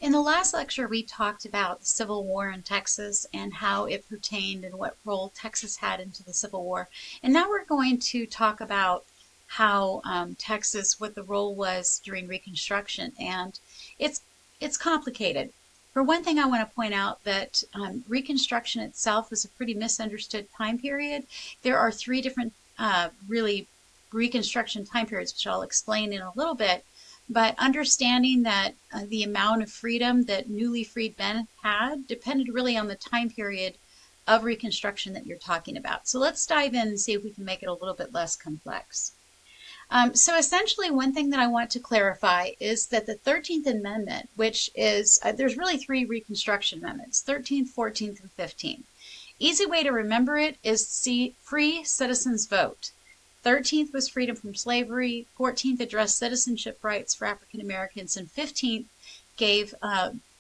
In the last lecture, we talked about the Civil War in Texas and how it pertained and what role Texas had into the Civil War. And now we're going to talk about how Texas, what the role was during Reconstruction. And it's it's complicated. For one thing, I want to point out that Reconstruction itself was a pretty misunderstood time period. There are three different really Reconstruction time periods, which I'll explain in a little bit. But understanding that the amount of freedom that newly freed men had depended really on the time period of Reconstruction that you're talking about. So let's dive in and see if we can make it a little bit less complex. So essentially, one thing that I want to clarify is that the 13th Amendment, which is, there's really three Reconstruction Amendments, 13th, 14th, and 15th. Easy way to remember it is free citizens vote. 13th was freedom from slavery, 14th addressed citizenship rights for African Americans, and 15th gave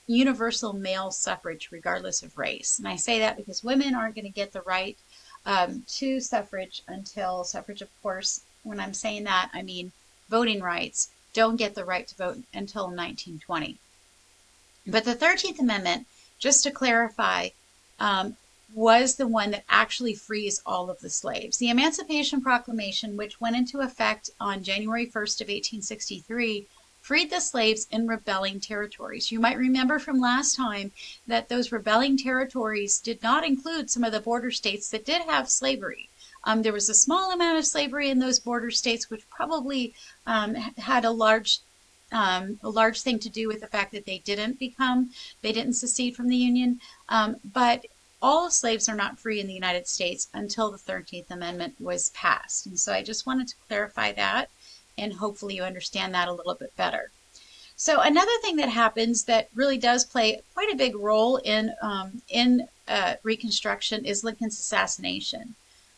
universal male suffrage regardless of race. And I say that because women aren't going to get the right to suffrage until suffrage, of course, when I'm saying that, I mean voting rights, don't get the right to vote until 1920. But the 13th Amendment, just to clarify, was the one that actually frees all of the slaves. The Emancipation Proclamation, which went into effect on January 1st of 1863, freed the slaves in rebelling territories. You might remember from last time that those rebelling territories did not include some of the border states that did have slavery. There was a small amount of slavery in those border states, which probably had a large thing to do with the fact that they didn't secede from the Union. But all slaves are not free in the United States until the 13th Amendment was passed. And so I just wanted to clarify that, and hopefully you understand that a little bit better. So another thing that happens that really does play quite a big role in Reconstruction is Lincoln's assassination.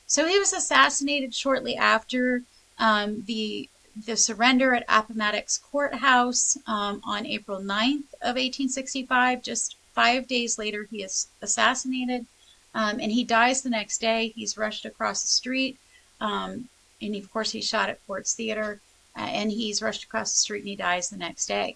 So he was assassinated shortly after the surrender at Appomattox Courthouse on April 9th of 1865. Just 5 days later, he is assassinated, and he dies the next day. He's rushed across the street, and of course he's shot at Ford's Theater, and he's rushed across the street and he dies the next day.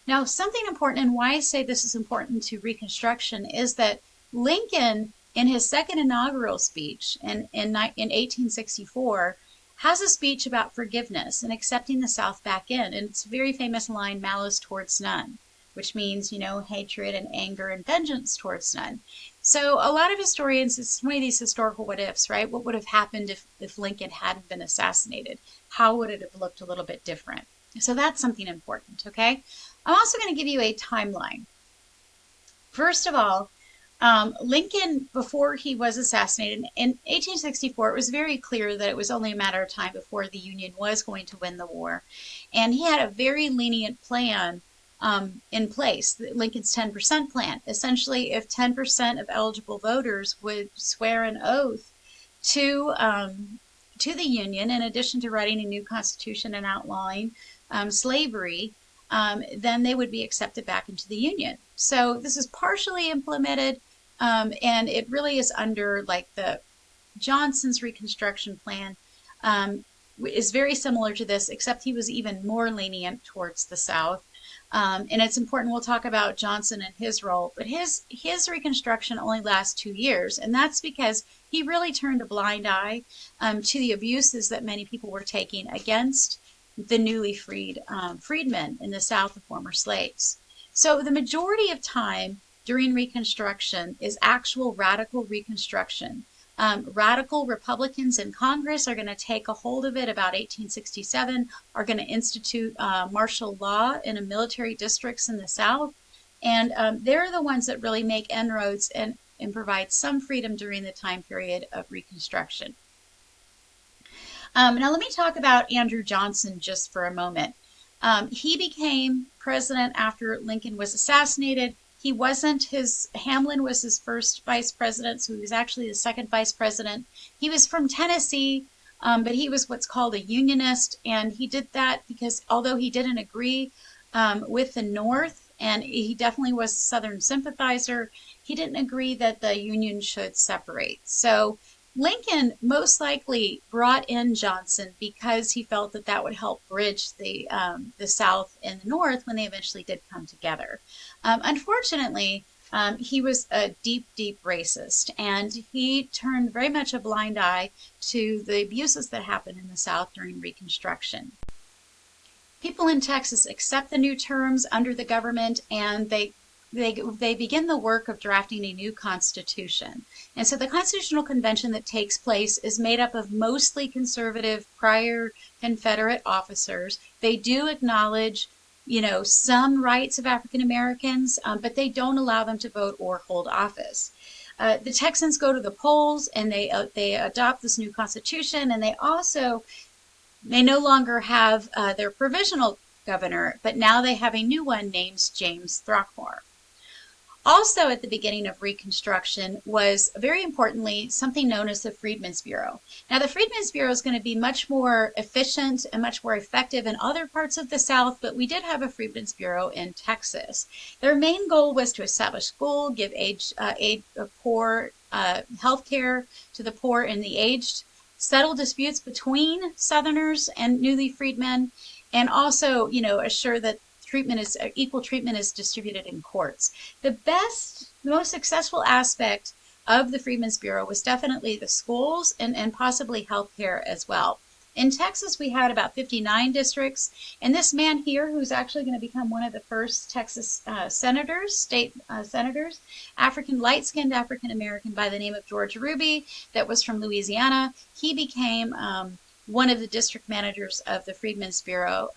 Now, something important, and why I say this is important to Reconstruction, is that Lincoln, in his second inaugural speech in 1864, has a speech about forgiveness and accepting the South back in. And it's a very famous line, malice towards none, which means, hatred and anger and vengeance towards none. So a lot of historians, it's one of these historical what ifs, right? What would have happened if Lincoln hadn't been assassinated? How would it have looked a little bit different? So that's something important, okay? I'm also going to give you a timeline. First of all, Lincoln, before he was assassinated in 1864, it was very clear that it was only a matter of time before the Union was going to win the war. And he had a very lenient plan in place, Lincoln's 10% plan. Essentially, if 10% of eligible voters would swear an oath to the Union, in addition to writing a new constitution and outlawing slavery, then they would be accepted back into the Union. So this is partially implemented, and it really is under like the Johnson's Reconstruction plan, is very similar to this, except he was even more lenient towards the South. And it's important, we'll talk about Johnson and his role, but his Reconstruction only lasts 2 years, and that's because he really turned a blind eye to the abuses that many people were taking against the newly freedmen in the South, the former slaves. So the majority of time during Reconstruction is actual radical Reconstruction. Radical Republicans in Congress are going to take a hold of it about 1867, are going to institute martial law in military districts in the South, and they're the ones that really make inroads and provide some freedom during the time period of Reconstruction. Now let me talk about Andrew Johnson just for a moment. He became president after Lincoln was assassinated. Hamlin was his first vice president, so he was actually the second vice president. He was from Tennessee, but he was what's called a Unionist, and he did that because although he didn't agree with the North, and he definitely was a Southern sympathizer, he didn't agree that the Union should separate. So Lincoln most likely brought in Johnson because he felt that that would help bridge the South and the North when they eventually did come together. Unfortunately, he was a deep, deep racist, and he turned very much a blind eye to the abuses that happened in the South during Reconstruction. People in Texas accept the new terms under the government, and they begin the work of drafting a new constitution. And so the Constitutional Convention that takes place is made up of mostly conservative prior Confederate officers. They do acknowledge, some rights of African Americans, but they don't allow them to vote or hold office. The Texans go to the polls and they adopt this new constitution, and they no longer have their provisional governor, but now they have a new one named James Throckmorton. Also at the beginning of Reconstruction was, very importantly, something known as the Freedmen's Bureau. Now, the Freedmen's Bureau is going to be much more efficient and much more effective in other parts of the South, but we did have a Freedmen's Bureau in Texas. Their main goal was to establish school, give aid poor, health care to the poor and the aged, settle disputes between Southerners and newly freedmen, and also, assure that equal treatment is distributed in courts. The most successful aspect of the Freedmen's Bureau was definitely the schools and possibly healthcare as well. In Texas, we had about 59 districts, and this man here, who's actually going to become one of the first Texas state senators, light-skinned African American by the name of George Ruby, that was from Louisiana. He became one of the district managers of the Freedmen's Bureau.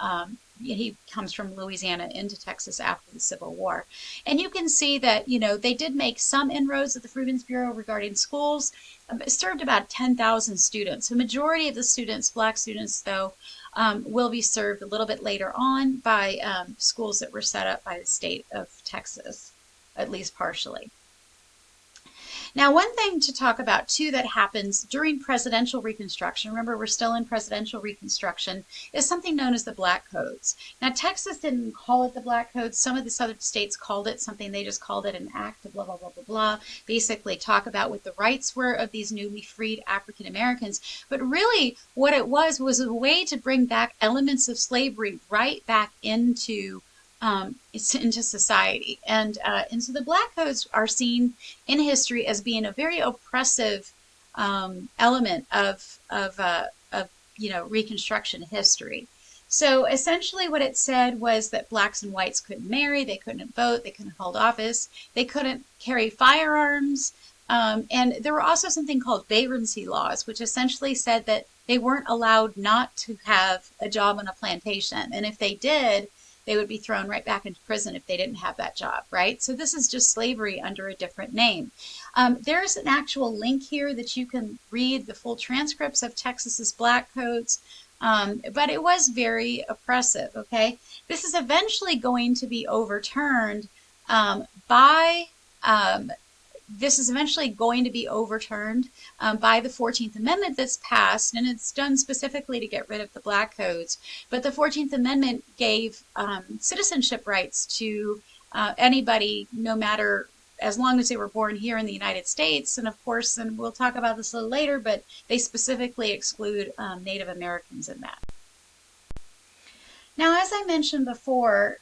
He comes from Louisiana into Texas after the Civil War. And you can see that, they did make some inroads at the Freedmen's Bureau regarding schools. It served about 10,000 students. The majority of the students, black students, though, will be served a little bit later on by schools that were set up by the state of Texas, at least partially. Now, one thing to talk about, too, that happens during presidential Reconstruction, remember we're still in presidential Reconstruction, is something known as the Black Codes. Now, Texas didn't call it the Black Codes. Some of the southern states called it something. They just called it an act of blah, blah, blah, blah, blah. Basically talk about what the rights were of these newly freed African Americans. But really, what it was a way to bring back elements of slavery right back into society. And so the Black Codes are seen in history as being a very oppressive element of Reconstruction history. So essentially what it said was that blacks and whites couldn't marry, they couldn't vote, they couldn't hold office, they couldn't carry firearms, and there were also something called vagrancy laws, which essentially said that they weren't allowed not to have a job on a plantation, and if they did, they would be thrown right back into prison if they didn't have that job, right? So this is just slavery under a different name. There's an actual link here that you can read the full transcripts of Texas's Black Codes, but it was very oppressive, okay? This is eventually going to be overturned by the 14th Amendment that's passed, and it's done specifically to get rid of the Black Codes. But the 14th Amendment gave citizenship rights to anybody, no matter, as long as they were born here in the United States. And of course, and we'll talk about this a little later, but they specifically exclude Native Americans in that. Now, as I mentioned before,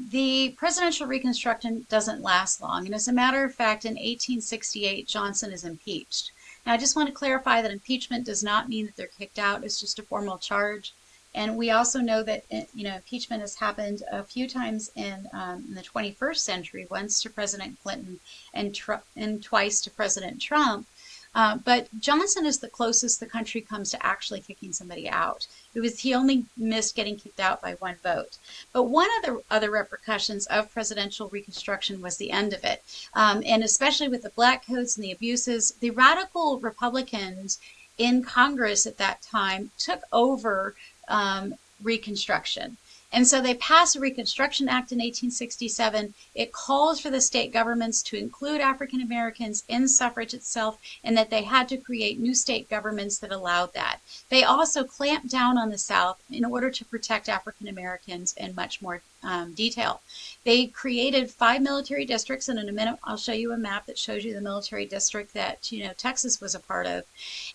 the presidential Reconstruction doesn't last long, and as a matter of fact, in 1868, Johnson is impeached. Now, I just want to clarify that impeachment does not mean that they're kicked out. It's just a formal charge. And we also know that impeachment has happened a few times in the 21st century, once to President Clinton and twice to President Trump. But Johnson is the closest the country comes to actually kicking somebody out. He only missed getting kicked out by one vote. But one of the other repercussions of presidential Reconstruction was the end of it. And especially with the Black Codes and the abuses, the radical Republicans in Congress at that time took over Reconstruction. And so they passed the Reconstruction Act in 1867. It calls for the state governments to include African Americans in suffrage itself, and that they had to create new state governments that allowed that. They also clamped down on the South in order to protect African Americans and much more detail. They created 5 military districts, and in a minute I'll show you a map that shows you the military district that Texas was a part of.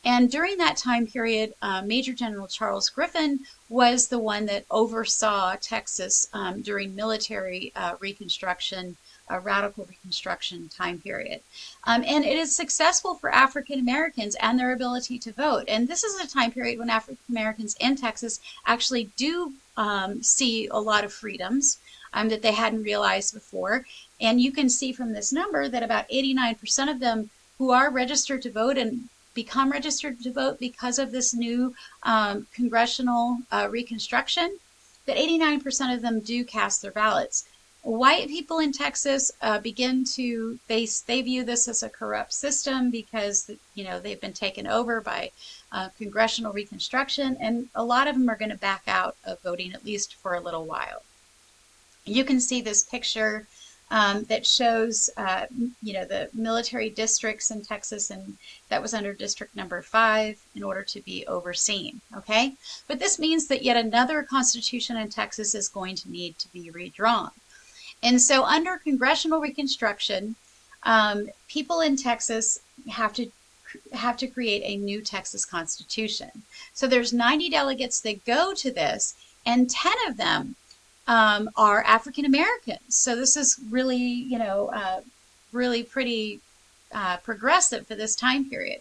And during that time period, Major General Charles Griffin was the one that oversaw Texas during military Reconstruction, radical Reconstruction time period. And it is successful for African Americans and their ability to vote. And this is a time period when African Americans in Texas actually do see a lot of freedoms that they hadn't realized before. And you can see from this number that about 89% of them who are registered to vote and become registered to vote because of this new congressional Reconstruction, that 89% of them do cast their ballots. White people in Texas they view this as a corrupt system because they've been taken over by congressional Reconstruction, and a lot of them are going to back out of voting at least for a little while. You can see this picture that shows the military districts in Texas, and that was under district number 5 in order to be overseen. Okay, but this means that yet another constitution in Texas is going to need to be redrawn. And so under congressional Reconstruction, people in Texas have to create a new Texas Constitution. So there's 90 delegates that go to this, and 10 of them are African Americans. So this is really, really pretty progressive for this time period.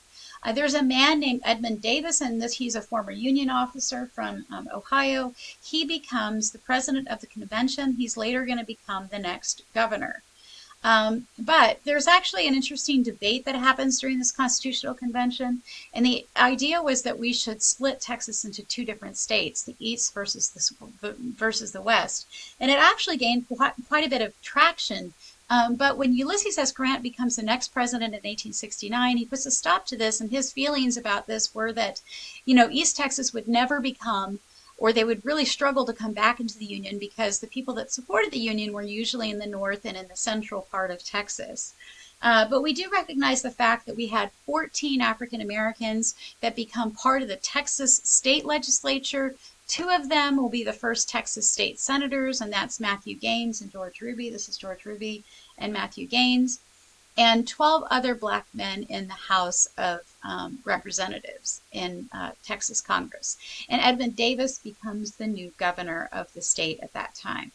There's a man named Edmund Davis, and he's a former Union officer from Ohio. He becomes the president of the convention. He's later going to become the next governor. But there's actually an interesting debate that happens during this constitutional convention. And the idea was that we should split Texas into 2 different states, the East versus the West. And it actually gained quite a bit of traction. But when Ulysses S. Grant becomes the next president in 1869, he puts a stop to this, and his feelings about this were that, East Texas would never become, or they would really struggle to come back into the Union because the people that supported the Union were usually in the north and in the central part of Texas. But we do recognize the fact that we had 14 African Americans that become part of the Texas state legislature. 2 of them will be the first Texas state senators, and that's Matthew Gaines and George Ruby. This is George Ruby and Matthew Gaines. And 12 other black men in the House of Representatives in Texas Congress. And Edmund Davis becomes the new governor of the state at that time.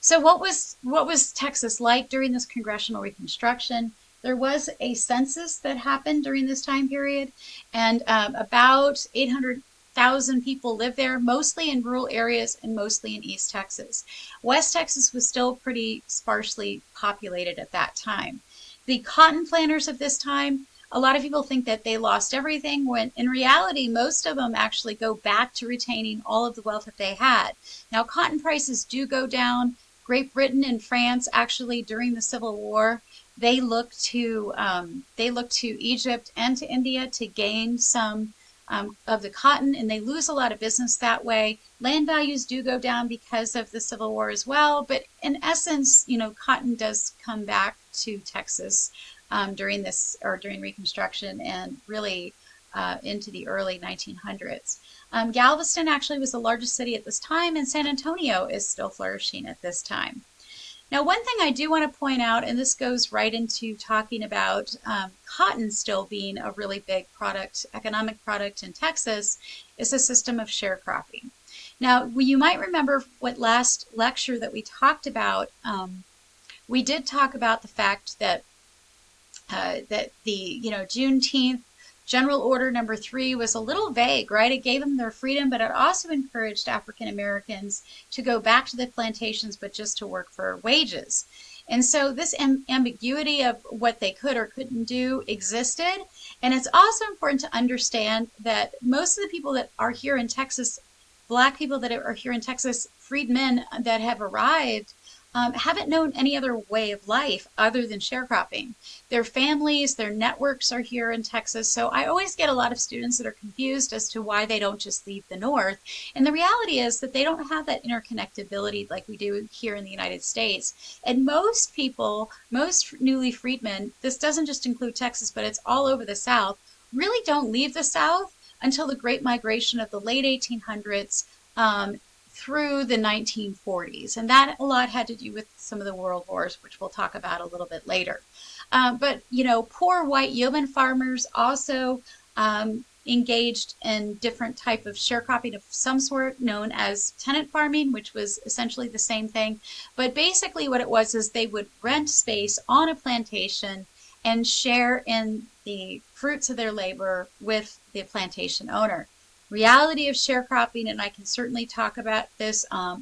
So what was Texas like during this congressional Reconstruction? There was a census that happened during this time period, and about 800,000 people lived there, mostly in rural areas and mostly in East Texas. West Texas was still pretty sparsely populated at that time. The cotton planters of this time, a lot of people think that they lost everything, when in reality, most of them actually go back to retaining all of the wealth that they had. Now, cotton prices do go down. Great Britain and France, actually, during the Civil War, they looked to Egypt and to India to gain some of the cotton, and they lose a lot of business that way. Land values do go down because of the Civil War as well, but in essence, cotton does come back to Texas during Reconstruction and really into the early 1900s. Galveston actually was the largest city at this time, and San Antonio is still flourishing at this time. Now, one thing I do want to point out, and this goes right into talking about cotton still being a really big economic product in Texas, is the system of sharecropping. Now, you might remember what last lecture that we talked about. We did talk about the fact that the Juneteenth General Order number 3 was a little vague, right? It gave them their freedom, but it also encouraged African Americans to go back to the plantations, but just to work for wages. And so this ambiguity of what they could or couldn't do existed. And it's also important to understand that most of the people that are here in Texas, Black people that are here in Texas, freedmen that have arrived, haven't known any other way of life other than sharecropping. Their families, their networks are here in Texas. So I always get a lot of students that are confused as to why they don't just leave the North. And the reality is that they don't have that interconnectability like we do here in the United States. And most people, most newly freedmen, this doesn't just include Texas, but it's all over the South, really don't leave the South until the Great Migration of the late 1800s, through the 1940s. And that a lot had to do with some of the world wars, which we'll talk about a little bit later. But, poor white yeoman farmers also engaged in different type of sharecropping of some sort known as tenant farming, which was essentially the same thing. But basically what it was is they would rent space on a plantation and share in the fruits of their labor with the plantation owner. Reality of sharecropping, and I can certainly talk about this at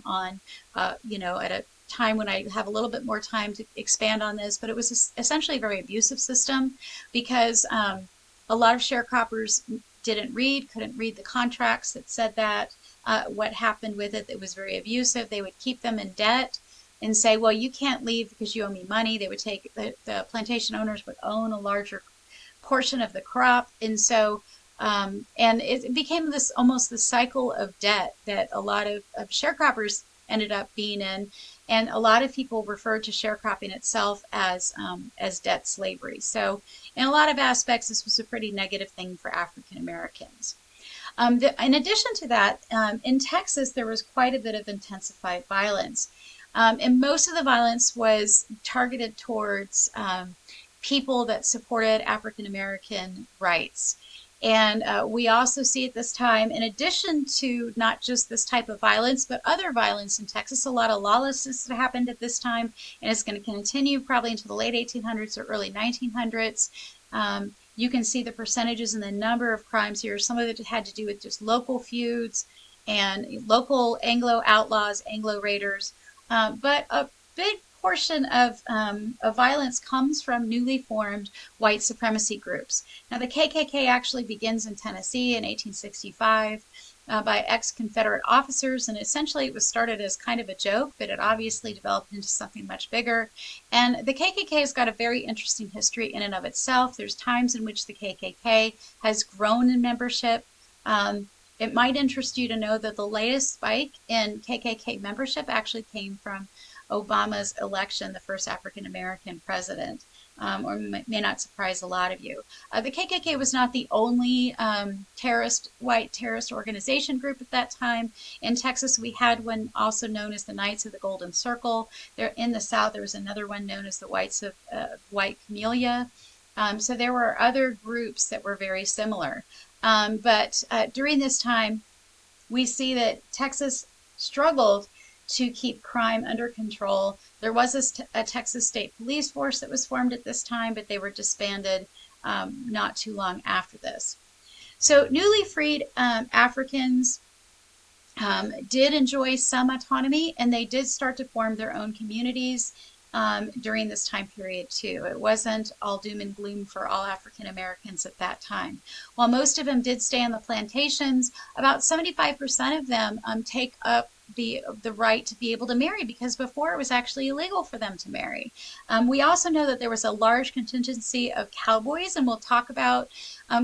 a time when I have a little bit more time to expand on this, but it was essentially a very abusive system because a lot of sharecroppers couldn't read the contracts that said that. What happened with it, was very abusive. They would keep them in debt and say, well, you can't leave because you owe me money. They would take, the plantation owners would own a larger portion of the crop. And so, and it became this almost the cycle of debt that a lot of sharecroppers ended up being in. And a lot of people referred to sharecropping itself as debt slavery. So in a lot of aspects, this was a pretty negative thing for African Americans. In addition to that, in Texas, there was quite a bit of intensified violence. And most of the violence was targeted towards people that supported African American rights. And we also see at this time, in addition to not just this type of violence, but other violence in Texas, a lot of lawlessness that happened at this time, and it's going to continue probably into the late 1800s or early 1900s. You can see the percentages and the number of crimes here. Some of it had to do with just local feuds and local Anglo outlaws, Anglo raiders. But a big portion of violence comes from newly formed white supremacy groups. Now, the KKK actually begins in Tennessee in 1865 by ex-Confederate officers, and essentially it was started as kind of a joke, but it obviously developed into something much bigger. And the KKK has got a very interesting history in and of itself. There's times in which the KKK has grown in membership. It might interest you to know that the latest spike in KKK membership actually came from Obama's election, the first African American president, or may not surprise a lot of you. The KKK was not the only white terrorist organization group at that time. In Texas, we had one also known as the Knights of the Golden Circle. There in the South, there was another one known as the Whites of White Camellia. So there were other groups that were very similar. But during this time, we see that Texas struggled to keep crime under control. There was a Texas State Police Force that was formed at this time, but they were disbanded not too long after this. So newly freed Africans did enjoy some autonomy, and they did start to form their own communities during this time period too. It wasn't all doom and gloom for all African Americans at that time. While most of them did stay on the plantations, about 75% of them take up the right to be able to marry, because before it was actually illegal for them to marry. We also know that there was a large contingency of cowboys, and we'll talk about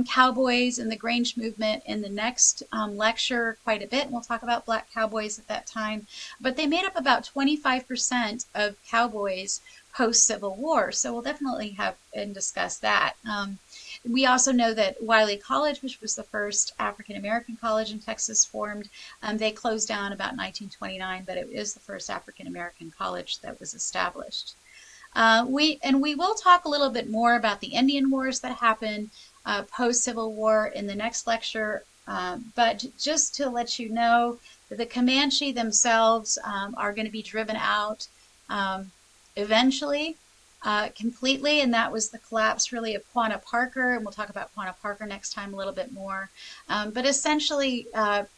cowboys and the Grange movement in the next lecture quite a bit, and we'll talk about black cowboys at that time. But they made up about 25% of cowboys post-Civil War, so we'll definitely have and discuss that. We also know that Wiley College, which was the first African American college in Texas formed, they closed down about 1929, but it is the first African American college that was established. We will talk a little bit more about the Indian Wars that happened post-Civil War in the next lecture, but just to let you know that the Comanche themselves are going to be driven out eventually. Completely, and that was the collapse really of Quanah Parker, and we'll talk about Quanah Parker next time a little bit more. But essentially,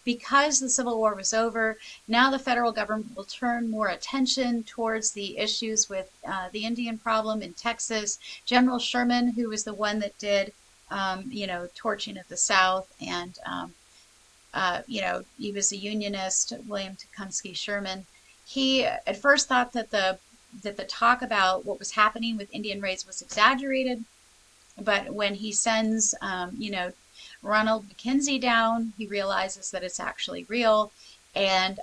because the Civil War was over, now the federal government will turn more attention towards the issues with the Indian problem in Texas. General Sherman, who was the one that did, torching of the South, and he was a Unionist, William Tecumseh Sherman. He at first thought that the talk about what was happening with Indian raids was exaggerated, but when he sends, Ronald Mackenzie down, he realizes that it's actually real, and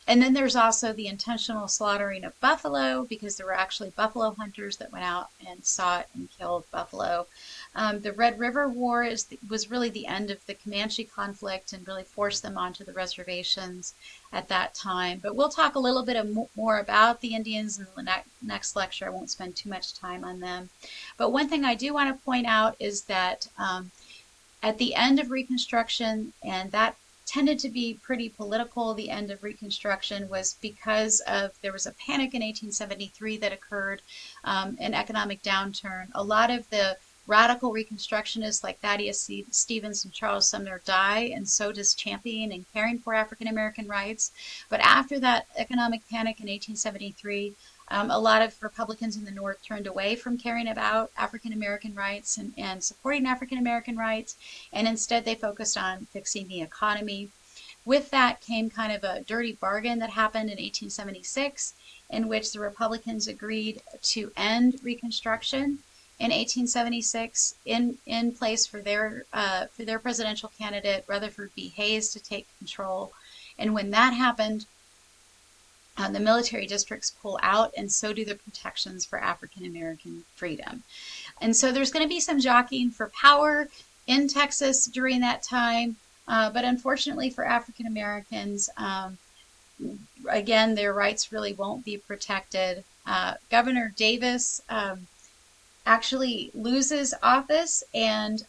And then there's also the intentional slaughtering of buffalo, because there were actually buffalo hunters that went out and sought and killed buffalo. The Red River War was really the end of the Comanche conflict and really forced them onto the reservations at that time. But we'll talk a little bit more about the Indians in the next lecture. I won't spend too much time on them. But one thing I do want to point out is that at the end of Reconstruction, and that tended to be pretty political, the end of Reconstruction was because of there was a panic in 1873 that occurred, an economic downturn. A lot of the radical Reconstructionists like Thaddeus Stevens and Charles Sumner die, and so does championing and caring for African American rights. But after that economic panic in 1873, a lot of Republicans in the North turned away from caring about African American rights and supporting African American rights, and instead they focused on fixing the economy. With that came kind of a dirty bargain that happened in 1876, in which the Republicans agreed to end Reconstruction in 1876 in place for their presidential candidate Rutherford B. Hayes to take control. And when that happened, the military districts pull out, and so do the protections for African American freedom. And so there's going to be some jockeying for power in Texas during that time, but unfortunately for African Americans, again, their rights really won't be protected. Governor Davis actually loses office, and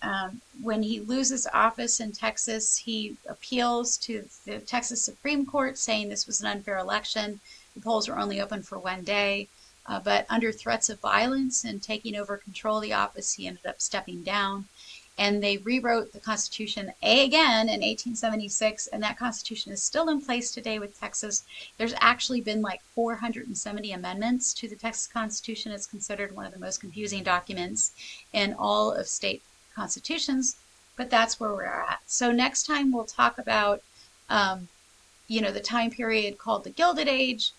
when he loses office in Texas, he appeals to the Texas Supreme Court saying this was an unfair election. The polls were only open for one day, but under threats of violence and taking over control of the office, he ended up stepping down. And they rewrote the Constitution again in 1876, and that Constitution is still in place today with Texas. There's actually been like 470 amendments to the Texas Constitution. It's considered one of the most confusing documents in all of state constitutions, but that's where we're at. So next time we'll talk about, the time period called the Gilded Age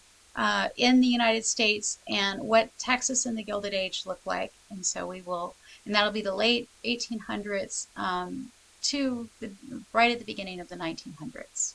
in the United States and what Texas in the Gilded Age looked like. And so and that'll be the late 1800s to right at the beginning of the 1900s.